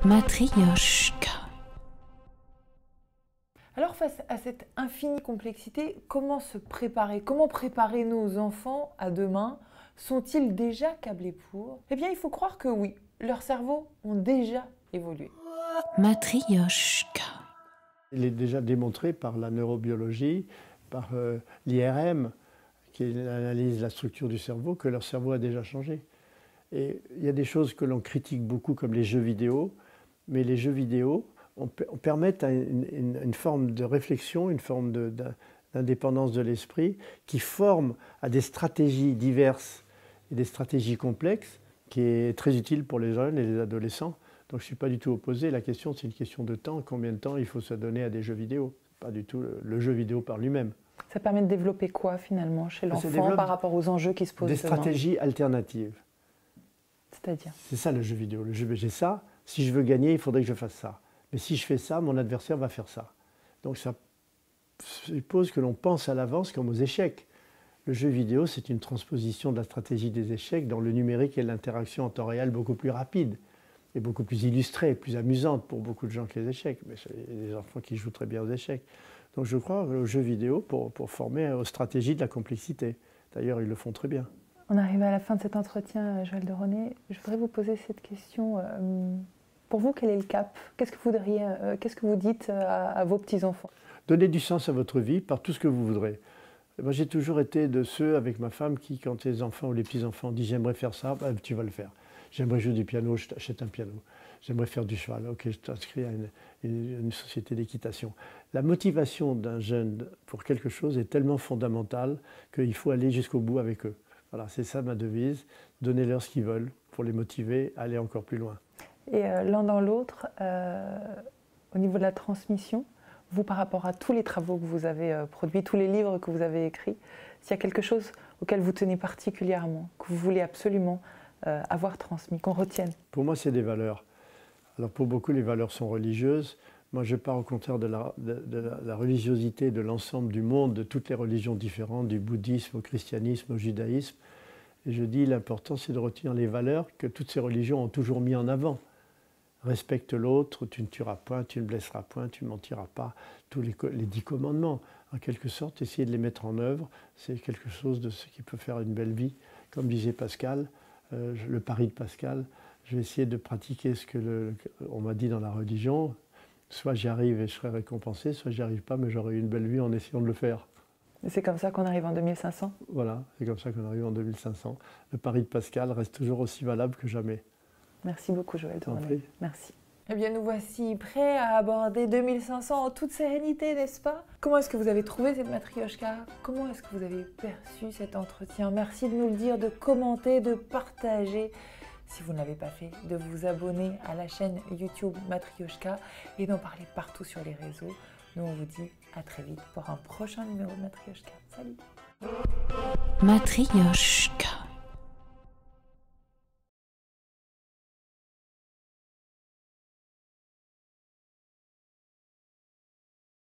Matryoshka. Alors face à cette infinie complexité, comment se préparer? Comment préparer nos enfants à demain? Sont-ils déjà câblés pour? Eh bien, il faut croire que oui, leurs cerveaux ont déjà évolué. Matryoshka. Il est déjà démontré par la neurobiologie, par l'IRM, qui analyse la structure du cerveau, que leur cerveau a déjà changé. Et il y a des choses que l'on critique beaucoup comme les jeux vidéo, mais les jeux vidéo permettent une forme de réflexion, une forme d'indépendance de l'esprit qui forme à des stratégies diverses et des stratégies complexes qui est très utile pour les jeunes et les adolescents. Donc je ne suis pas du tout opposé. La question, c'est une question de temps. Combien de temps il faut se donner à des jeux vidéo? Pas du tout le jeu vidéo par lui-même. Ça permet de développer quoi finalement chez l'enfant par rapport aux enjeux qui se posent? Des demain. stratégies alternatives. C'est-à-dire? C'est ça le jeu vidéo. Le jeu, j'ai ça. Si je veux gagner, il faudrait que je fasse ça. Mais si je fais ça, mon adversaire va faire ça. Donc ça suppose que l'on pense à l'avance comme aux échecs. Le jeu vidéo, c'est une transposition de la stratégie des échecs dans le numérique et l'interaction en temps réel beaucoup plus rapide et beaucoup plus illustrée, plus amusante pour beaucoup de gens que les échecs. Mais il y a des enfants qui jouent très bien aux échecs. Donc je crois au jeu vidéo pour former aux stratégies de la complexité. D'ailleurs, ils le font très bien. On arrive à la fin de cet entretien, Joël de René. Je voudrais vous poser cette question. Pour vous, quel est le cap? Qu'est-ce que vous dites à vos petits-enfants? Donnez du sens à votre vie par tout ce que vous voudrez. Moi, j'ai toujours été de ceux avec ma femme qui, quand les enfants ou les petits-enfants disent « j'aimerais faire ça », ben, tu vas le faire. J'aimerais jouer du piano, je t'achète un piano. J'aimerais faire du cheval, ok, je t'inscris à une société d'équitation. La motivation d'un jeune pour quelque chose est tellement fondamentale qu'il faut aller jusqu'au bout avec eux. Voilà, c'est ça ma devise, donnez-leur ce qu'ils veulent pour les motiver à aller encore plus loin. Et l'un dans l'autre, au niveau de la transmission, vous, par rapport à tous les travaux que vous avez produits, tous les livres que vous avez écrits, s'il y a quelque chose auquel vous tenez particulièrement, que vous voulez absolument avoir transmis, qu'on retienne? Pour moi, c'est des valeurs. Alors pour beaucoup, les valeurs sont religieuses. Moi, je pars au contraire de la religiosité de l'ensemble du monde, de toutes les religions différentes, du bouddhisme au christianisme, au judaïsme. Et je dis, l'important, c'est de retenir les valeurs que toutes ces religions ont toujours mis en avant. Respecte l'autre, tu ne tueras point, tu ne blesseras point, tu ne mentiras pas. Tous les 10 commandements, en quelque sorte, essayer de les mettre en œuvre, c'est quelque chose de ce qui peut faire une belle vie. Comme disait Pascal, le pari de Pascal, je vais essayer de pratiquer ce qu'on m'a dit dans la religion. Soit j'y arrive et je serai récompensé, soit j'y arrive pas, mais j'aurai eu une belle vie en essayant de le faire. Et c'est comme ça qu'on arrive en 2500? Voilà, c'est comme ça qu'on arrive en 2500. Le pari de Pascal reste toujours aussi valable que jamais. Merci beaucoup, Joël de René. Merci. Eh bien, nous voici prêts à aborder 2500 en toute sérénité, n'est-ce pas? Comment est-ce que vous avez trouvé cette matryoshka? Comment est-ce que vous avez perçu cet entretien? Merci de nous le dire, de commenter, de partager. Si vous ne l'avez pas fait, de vous abonner à la chaîne YouTube Matryoshka et d'en parler partout sur les réseaux. Nous, on vous dit à très vite pour un prochain numéro de Matryoshka. Salut! Matryoshka.